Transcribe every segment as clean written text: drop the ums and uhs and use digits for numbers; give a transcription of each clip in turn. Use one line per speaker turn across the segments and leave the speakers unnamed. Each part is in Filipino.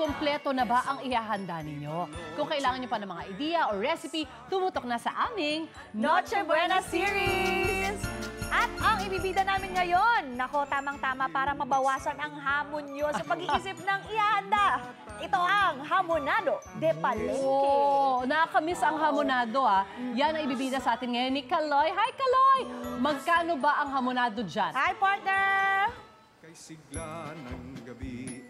kumpleto na ba ang ihahanda ninyo? Kung kailangan nyo pa ng mga idea o recipe, tumutok na sa aming
Noche Buena Series! At ang ibibida namin ngayon, nako, tamang-tama para mabawasan ang hamon nyo sa pag-iisip ng ihahanda. Ito ang Hamonado de Palengke.
Oh, nakakamiss ang hamonado Yan ang ibibida sa atin ngayon ni Kaloy. Hi Kaloy! Magkano ba ang hamonado dyan?
Hi, partner!
Kay sigla ng gabi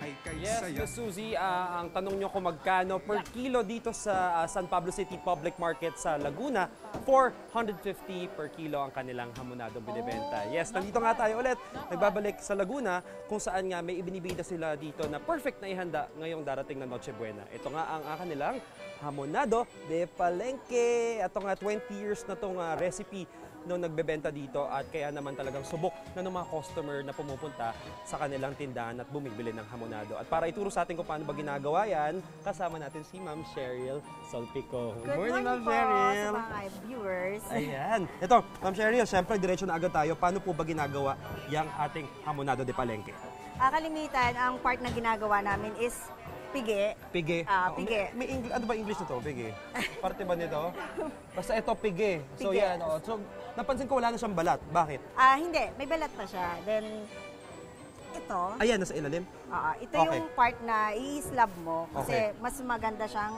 ay kay
Yes,
saya.
Miss Suzy, ang tanong nyo kung magkano per kilo dito sa San Pablo City Public Market sa Laguna, 450 per kilo ang kanilang hamonado binibenta. Yes, nandito nga tayo ulit. Nagbabalik sa Laguna kung saan nga may ibinibida sila dito na perfect na ihanda ngayong darating na Noche Buena. Ito nga ang kanilang hamonado de Palengke. Ito nga 20 years na itong recipe nung nagbebenta dito at kaya naman talagang subok na ng mga customer na pumupunta sa kanilang tindahan at bumibili ng hamonado. At para ituro sa atin kung paano ba ginagawa yan, kasama natin si Ma'am Cheryl Salpico.
Good morning,
Ma'am
po
Cheryl.
sa mga viewers.
Ayan. Ito, Ma'am Cheryl, syempre diretso na agad tayo. Paano po ba ginagawa yung ating hamonado de Palengke?
Kalimitan, ang part na ginagawa namin is pigi.
Pigi.
Pigi.
May ano ba English na to? Pigi. Parte ba nito? Basta ito, pigi. So
Pigi.
yan. So, napansin ko wala na siyang balat. Bakit?
Hindi, may balat pa siya. Then, ito.
Ayan, nasa ilalim.
Ito
Okay.
yung part na i-slab mo kasi
Okay.
mas maganda siyang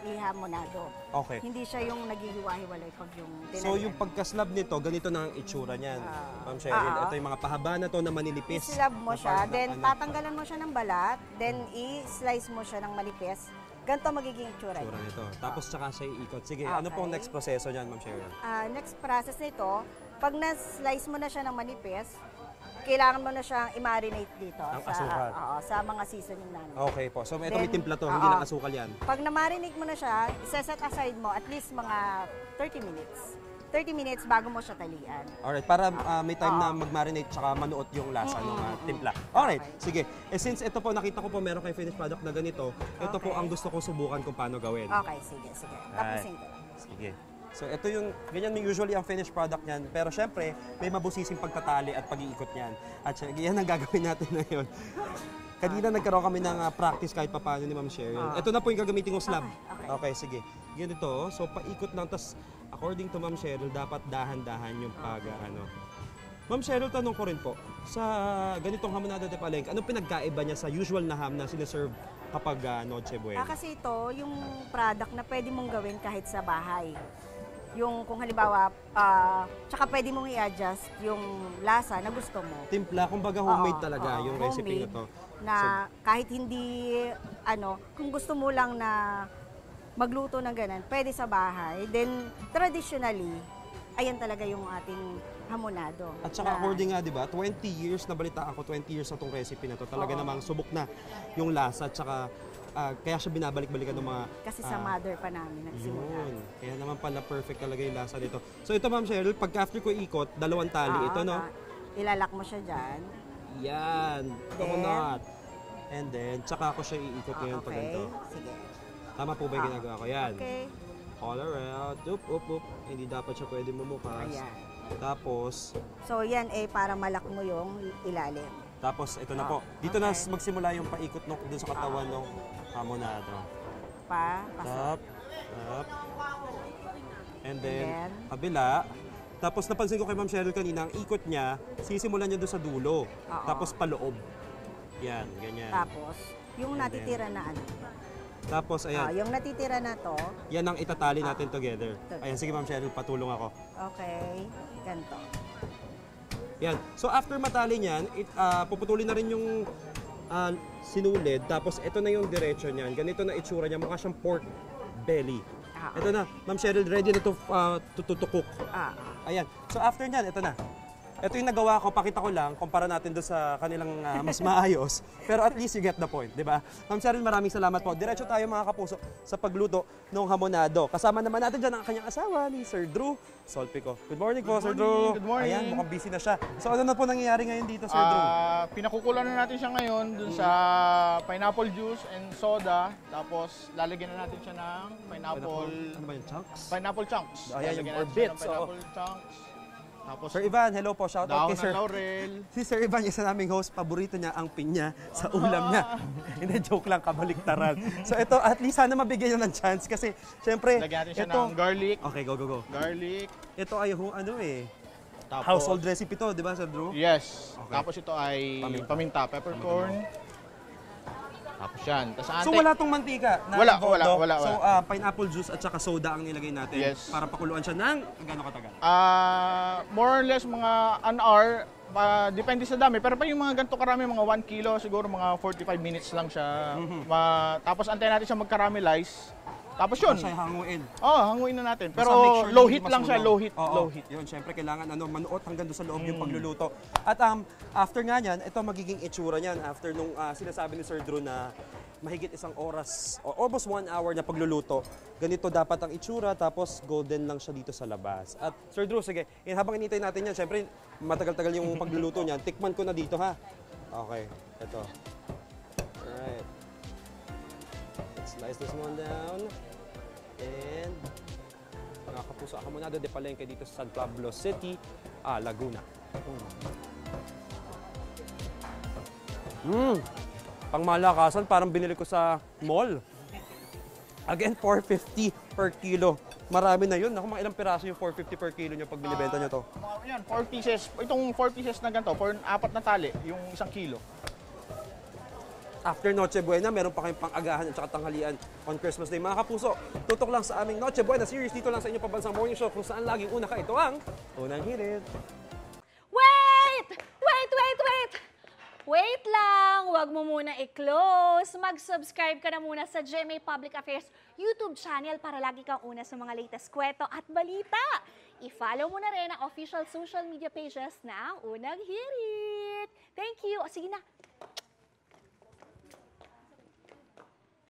i-hamonado.
Okay.
Hindi siya yung naghihiwa-hiwalay pag yung
So yung pagka-slab nito, ganito na ang itsura niyan. Ma'am Cheryl, ito yung mga pahaba na to na manilipis.
I-slab mo
na
siya,
part na
then
ano,
tatanggalan mo siya ng balat, then i-slice mo siya ng manipis. Ganito magiging itsura
itsura
niya.
nito. Tapos tsaka siya iikot. Sige, ano pong
Okay.
next proseso niyan, Ma'am Cheryl?
Next process nito, pag na-slice mo na siya ng manipis, kailangan mo na siyang i-marinate dito
Ang
sa,
asukal.
sa mga seasoning namin.
Okay po. So ito may
Then,
timpla to, hindi lang asukal yan.
Pag na-marinate mo na siya, set aside mo at least mga 30 minutes. 30 minutes bago mo siya talian.
Alright, para may time na mag-marinate tsaka manuot yung lasa ng timpla. Alright, sige. Since ito po, nakita ko po meron kayo finished product na ganito, ito po ang gusto kong subukan kung paano gawin.
Okay, sige. Tapusin ko lang.
Sige. So ito yung, ganyan usually ang finished product niyan. Pero syempre, may mabusising pagtatali at pag-iikot niyan. At yan ang gagawin natin ngayon. Kanina nagkaroon kami ng practice kahit paano ni Ma'am Cheryl. Ito na po yung gagamitin kong slab. Okay, sige. Ganito, so paikot lang. Tapos according to Ma'am Cheryl, dapat dahan-dahan yung Ma'am Cheryl, tanong ko rin po, sa ganitong hamonado de Palengke, ano pinagkaiba niya sa usual na ham na sineserve kapag Noche Buena?
Kasi ito, yung product na pwede mong gawin kahit sa bahay. Yung kung halimbawa, tsaka pwede mong i-adjust yung lasa na gusto mo.
Timpla, kumbaga homemade talaga yung recipe na to.
Na kahit hindi, kung gusto mo lang na magluto ng ganun, pwede sa bahay. Then, traditionally, ayan talaga yung ating hamonado.
At saka according nga, di ba, 20 years, nabalitaan ko, 20 years na itong recipe na to. Talaga namang subok na yung lasa at saka kaya siya binabalik-balikan ng mga...
Kasi sa mother pa namin nagsimula.
Yun. Kaya naman pala perfect talaga yung lasa nito. So ito, Ma'am Cheryl, pagka after ko ikot, dalawang tali. Ito, no?
Ilalak mo siya dyan.
Yan. Coconut. And then, tsaka ako siya iikot ngayon pag ganito.
Sige.
Tama po ba yung ginagawa ko? Yan.
Okay.
All around. Up. Hindi dapat siya pwede bumukas.
Ayan.
Tapos,
So yan para malak mo yung ilalim.
tapos ito na po. Dito na magsimula yung paikot dun sa katawan ng hamonado.
Pasok.
Up. And then, kabila. Tapos napansin ko kay Ma'am Cheryl kanina, ang ikot niya, sisimulan niya doon sa dulo. Tapos paloob. Yan, ganyan.
Tapos, yung natitira na
Tapos, ayan.
yung natitira na to.
Yan ang itatali natin together. Ayan, sige Ma'am Cheryl, patulong ako.
Okay. Ganito.
Yan. So, after matali niyan, puputulin na rin yung sinulid. Tapos, ito na yung diretso niyan. Ganito na itsura niya. Mukha siyang pork belly. Ito na. Ma'am Cheryl, ready na to cook. Ayan. So, after niyan, ito na. Ito yung nagawa ko, pakita ko lang, kumpara natin doon sa kanilang mas maayos. Pero at least you get the point, di ba? Ma'am Cheryl, maraming salamat po. Diretso tayo mga kapuso sa pagluto ng hamonado. Kasama naman natin dyan ang kanyang asawa ni Sir Drew Salpico. Good morning po, Sir Drew.
Good morning.
Ayan, mukhang busy na siya. So ano na po nangyayari ngayon dito, Sir Drew?
Pinakukulan na natin siya ngayon dun sa pineapple juice and soda. Tapos lalagyan na natin siya ng
Ano ba yung chunks?
pineapple chunks.
Ayan, yung
Lalagyan natin siya
bits,
ng pineapple chunks. Tapos,
Sir Ivan, hello po. Shout out
dahon
kay
ng
Sir.
laurel.
Si Sir Ivan, isa naming host, paborito niya ang pinya sa ulam niya. Hindi, joke lang, kabaliktaran. So ito, at least sana mabigyan niyo ng chance kasi syempre,
Lagyan natin siya
ito...
ng garlic.
Okay, go, go, go.
Garlic.
Ito ay ano eh,
Tapos,
household recipe to, di ba, Sir Drew?
Yes.
Okay.
Tapos ito ay
Paminta.
paminta, peppercorn. Tapos yan. Tapos
So wala tong mantika na
Wala,
involved,
wala.
So pineapple juice at saka soda ang nilagay natin
Yes.
para pakuluan siya ng gaano katagal?
More or less mga an hour. Depende sa dami. Pero pa yung mga ganito karami, mga 1 kilo, siguro mga 45 minutes lang siya. Tapos antayin natin siya mag-caramelize. Tapos yun.
Siya hanguin.
Hanguin na natin.
Basta
Pero
make sure
low
na
heat
hindi
lang siya,
masunog.
low heat.
Oo,
Low heat.
Yun, syempre kailangan manuot hanggang doon sa loob yung pagluluto. At after nga niyan, ito magiging itsura niyan after nung sinasabi ni Sir Drew na mahigit isang oras o almost 1 hour na pagluluto. Ganito dapat ang itsura tapos golden lang siya dito sa labas. At Sir Drew, sige, habang inintay natin yan, syempre matagal-tagal yung pagluluto niyan. Tikman ko na dito ha. Okay, ito. Alright. Let's slice this one down. And mga kapuso, hamonado de Palengke dito sa San Pablo City, Laguna. Pangmalakasan, parang binili ko sa mall. Again, 450 per kilo. Marami na yun. Naku, mga ilang piraso yung 450 per kilo nyo pag binibenta nyo to?
Yan, 4 pieces. Itong 4 pieces na ganito, 4 na tali, yung 1 kilo.
After Noche Buena, meron pa kayong pang-agahan at saka tanghalian on Christmas Day. Mga kapuso, tutok lang sa aming Noche Buena series dito lang sa inyong Pambansang Morning Show kung saan laging una ka. Ito ang Unang Hirit.
Wait! Wait lang! Huwag mo muna i-close. Mag-subscribe ka na muna sa GMA Public Affairs YouTube channel para lagi kang una sa mga latest kwento at balita. I-follow mo na rin ang official social media pages ng Unang Hirit. Thank you. O sige na,